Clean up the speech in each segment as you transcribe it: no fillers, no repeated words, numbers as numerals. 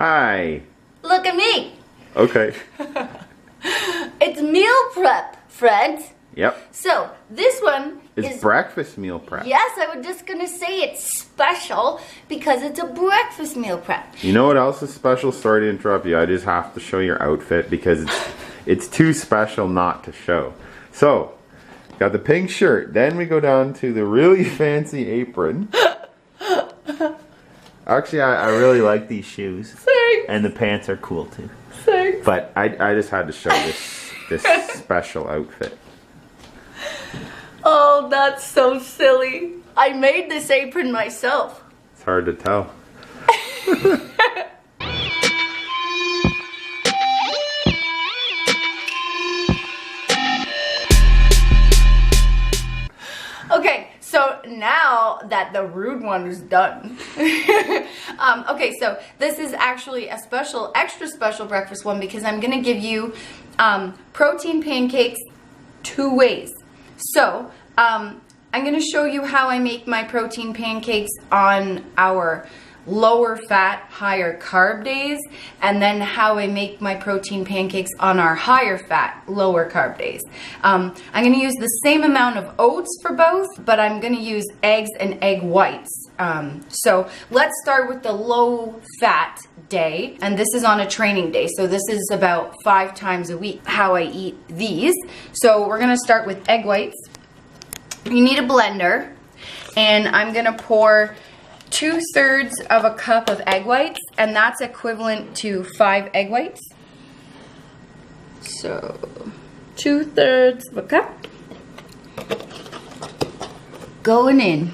Hi. Look at me. Okay. It's meal prep, Fred. Yep. So, this one is breakfast meal prep. Yes, I was just going to say it's special because it's a breakfast meal prep. You know what else is special? Sorry to interrupt you. I just have to show your outfit because it's too special not to show. So, got the pink shirt. Then we go down to the really fancy apron. Actually, I really like these shoes. Thanks. And the pants are cool too. Thanks. But I just had to show this special outfit. Oh, that's so silly. I made this apron myself. It's hard to tell. Okay, so now that the rude one is done. Okay, so this is actually a special, extra special breakfast one because I'm going to give you protein pancakes 2 ways. So, I'm going to show you how I make my protein pancakes on our lower fat, higher carb days, and then how I make my protein pancakes on our higher fat, lower carb days. I'm going to use the same amount of oats for both, but I'm going to use eggs and egg whites. So let's start with the low fat day, and this is on a training day, so this is about 5 times a week how I eat these. So we're going to start with egg whites. You need a blender, and I'm going to pour 2/3 of a cup of egg whites, and that's equivalent to 5 egg whites. So 2/3 of a cup going in.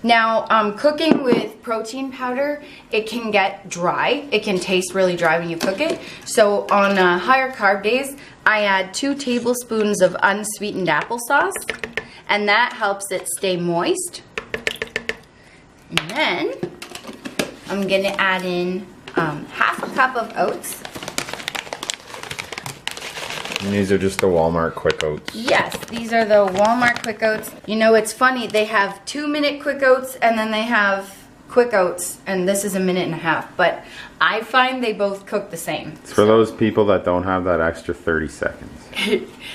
Now, cooking with protein powder, it can get dry. It can taste really dry when you cook it. So on higher carb days, I add 2 tablespoons of unsweetened applesauce, and that helps it stay moist. And then I'm gonna add in half a cup of oats. And these are just the Walmart quick oats. Yes, these are the Walmart quick oats. You know, it's funny, they have 2-minute quick oats and then they have quick oats, and this is 1.5 minutes, but I find they both cook the same. It's for those people that don't have that extra 30 seconds.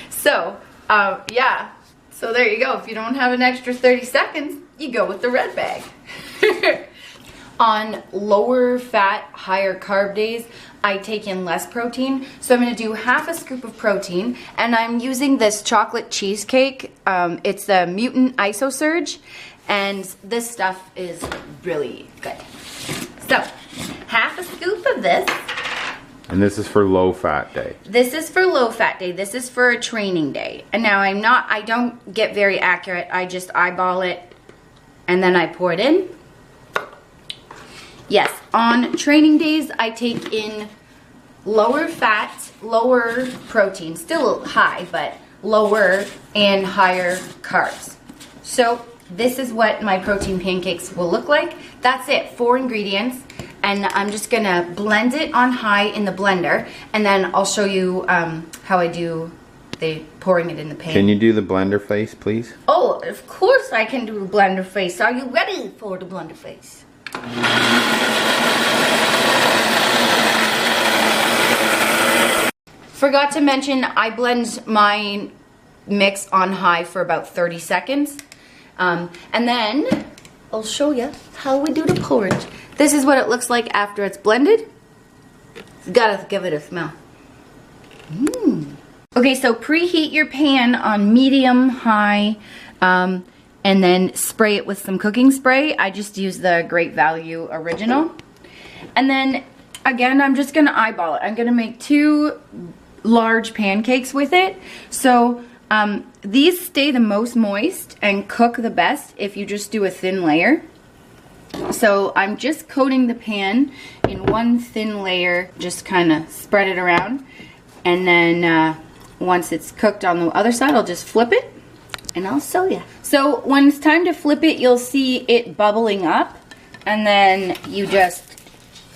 So, yeah. So there you go. If you don't have an extra 30 seconds, you go with the red bag. On lower fat, higher carb days, I take in less protein. So I'm going to do half a scoop of protein, and I'm using this chocolate cheesecake. It's the Mutant Iso Surge, and this stuff is really good. So, half a scoop of this. And this is for low fat day. This is for low fat day. This is for a training day. And now I don't get very accurate. I just eyeball it and then I pour it in. Yes, on training days, I take in lower fat, lower protein, still high, but lower and higher carbs. So this is what my protein pancakes will look like. That's it, 4 ingredients. And I'm just gonna blend it on high in the blender, and then I'll show you how I do the pouring it in the pan. Can you do the blender face, please? Oh, of course I can do a blender face. Are you ready for the blender face? Forgot to mention, I blend my mix on high for about 30 seconds. And then I'll show you how we do the porridge. This is what it looks like after it's blended. Gotta give it a smell. Okay, so preheat your pan on medium, high, and then spray it with some cooking spray. I just use the Great Value Original. And then, again, I'm just gonna eyeball it. I'm gonna make 2 large pancakes with it. So, these stay the most moist and cook the best if you just do a thin layer. So I'm just coating the pan in 1 thin layer, just kind of spread it around, and then once it's cooked on the other side, I'll just flip it and I'll show you. So when it's time to flip it, you'll see it bubbling up, and then you just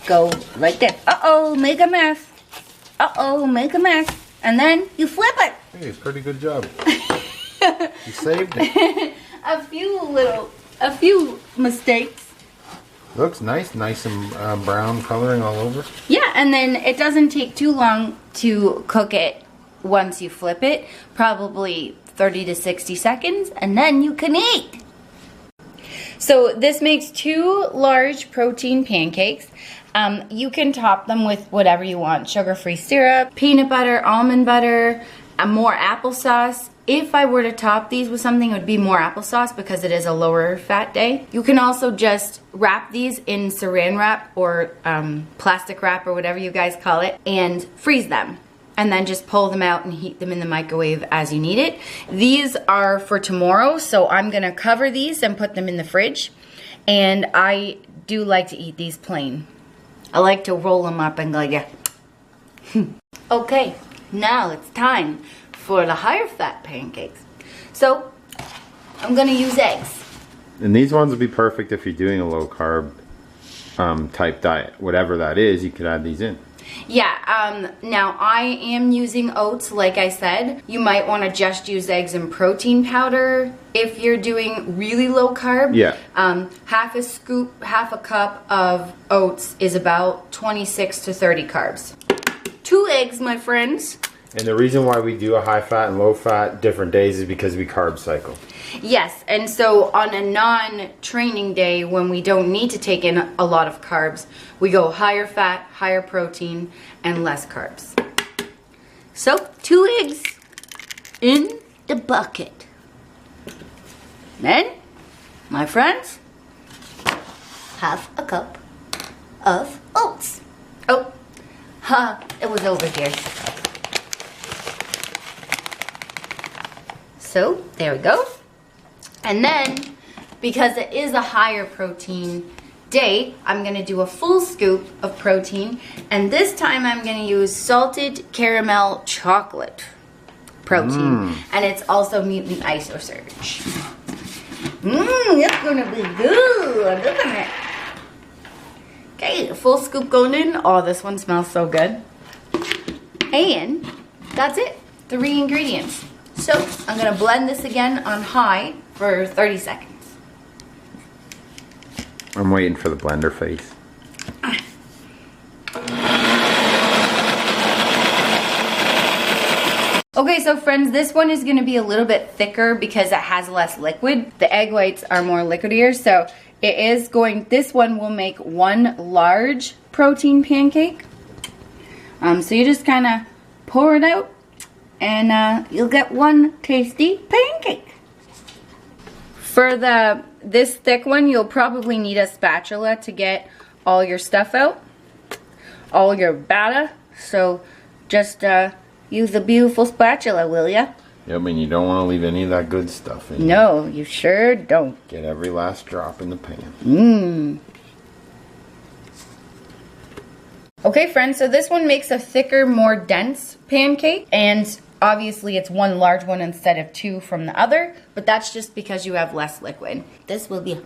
go like this. Uh-oh, make a mess. Uh-oh, make a mess. And then you flip it. Hey, pretty good job. You saved it. A few mistakes. Looks nice. Nice and brown coloring all over. Yeah, and then it doesn't take too long to cook it once you flip it. Probably 30 to 60 seconds, and then you can eat. So this makes 2 large protein pancakes. You can top them with whatever you want. Sugar-free syrup, peanut butter, almond butter, more applesauce. If I were to top these with something, it would be more applesauce because it is a lower fat day. You can also just wrap these in saran wrap or plastic wrap or whatever you guys call it and freeze them. And then just pull them out and heat them in the microwave as you need it. These are for tomorrow, so I'm gonna cover these and put them in the fridge. And I do like to eat these plain. I like to roll them up and go, yeah. Okay, now it's time for the higher fat pancakes. So, I'm gonna use eggs. And these ones would be perfect if you're doing a low carb type diet. Whatever that is, you could add these in. Yeah, now I am using oats, like I said. You might want to just use eggs and protein powder if you're doing really low carb. Yeah. Half a cup of oats is about 26 to 30 carbs. 2 eggs, my friends. And the reason why we do a high fat and low fat different days is because we carb cycle. Yes, and so on a non-training day when we don't need to take in a lot of carbs, we go higher fat, higher protein, and less carbs. So, 2 eggs in the bucket. Then, my friends, half a cup of oats. Oh, it was over here. So, there we go. And then, because it is a higher protein day, I'm going to do a full scoop of protein. And this time I'm going to use salted caramel chocolate protein. And it's also mutant iso surge. It's going to be good, isn't it? Okay, a full scoop going in. Oh, this one smells so good. And that's it. 3 ingredients. So, I'm going to blend this again on high for 30 seconds. I'm waiting for the blender face. Okay, so friends, this one is going to be a little bit thicker because it has less liquid. The egg whites are more liquidier, so this one will make 1 large protein pancake. So you just kind of pour it out. And you'll get 1 tasty pancake. For this thick one, you'll probably need a spatula to get all your stuff out, all your batter. So just use a beautiful spatula, will ya? Yeah, I mean, you don't want to leave any of that good stuff in. No, you sure don't. Get every last drop in the pan. Okay, friends, so this one makes a thicker, more dense pancake. And obviously, it's 1 large one instead of 2 from the other, but that's just because you have less liquid. This will be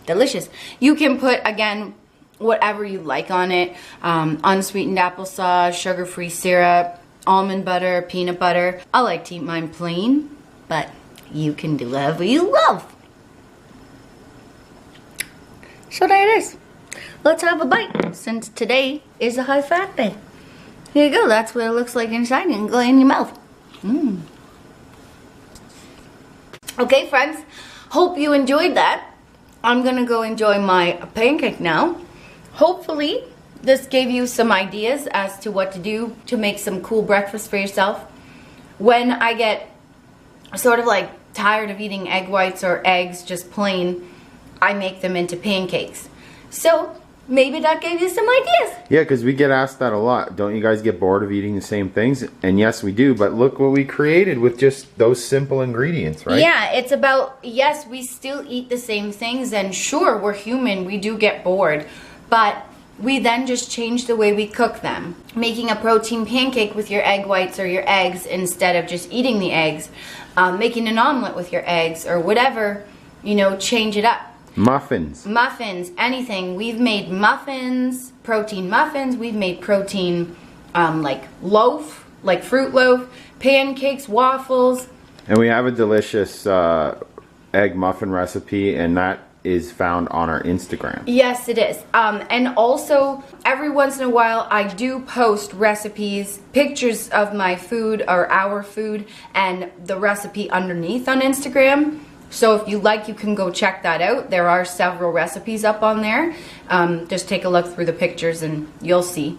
delicious. You can put, again, whatever you like on it. Unsweetened applesauce, sugar-free syrup, almond butter, peanut butter. I like to eat mine plain, but you can do whatever you love. So there it is. Let's have a bite, since today is a high-fat day. Here you go. That's what it looks like inside. You can go in your mouth. Okay, friends, hope you enjoyed that. I'm gonna go enjoy my pancake now. Hopefully this gave you some ideas as to what to do to make some cool breakfast for yourself. When I get sort of like tired of eating egg whites or eggs just plain, I make them into pancakes. So maybe that gave you some ideas. Yeah, because we get asked that a lot. Don't you guys get bored of eating the same things? And yes, we do. But look what we created with just those simple ingredients, right? Yeah, it's about, yes, we still eat the same things. And sure, we're human. We do get bored. But we then just change the way we cook them. Making a protein pancake with your egg whites or your eggs instead of just eating the eggs. Making an omelet with your eggs or whatever, you know, change it up. Muffins. Muffins, anything. We've made muffins, protein muffins. We've made protein like loaf, like fruit loaf, pancakes, waffles. And we have a delicious egg muffin recipe, and that is found on our Instagram. Yes, it is. And also, every once in a while, I do post recipes, pictures of my food or our food, and the recipe underneath on Instagram. So if you like, you can go check that out. There are several recipes up on there. Just take a look through the pictures and you'll see.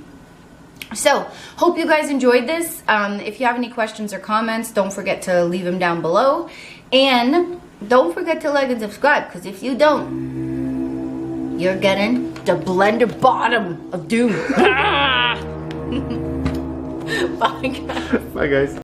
So, hope you guys enjoyed this. If you have any questions or comments, don't forget to leave them down below. And don't forget to like and subscribe, because if you don't, you're getting the blender bottom of doom. Bye, guys. Bye, guys.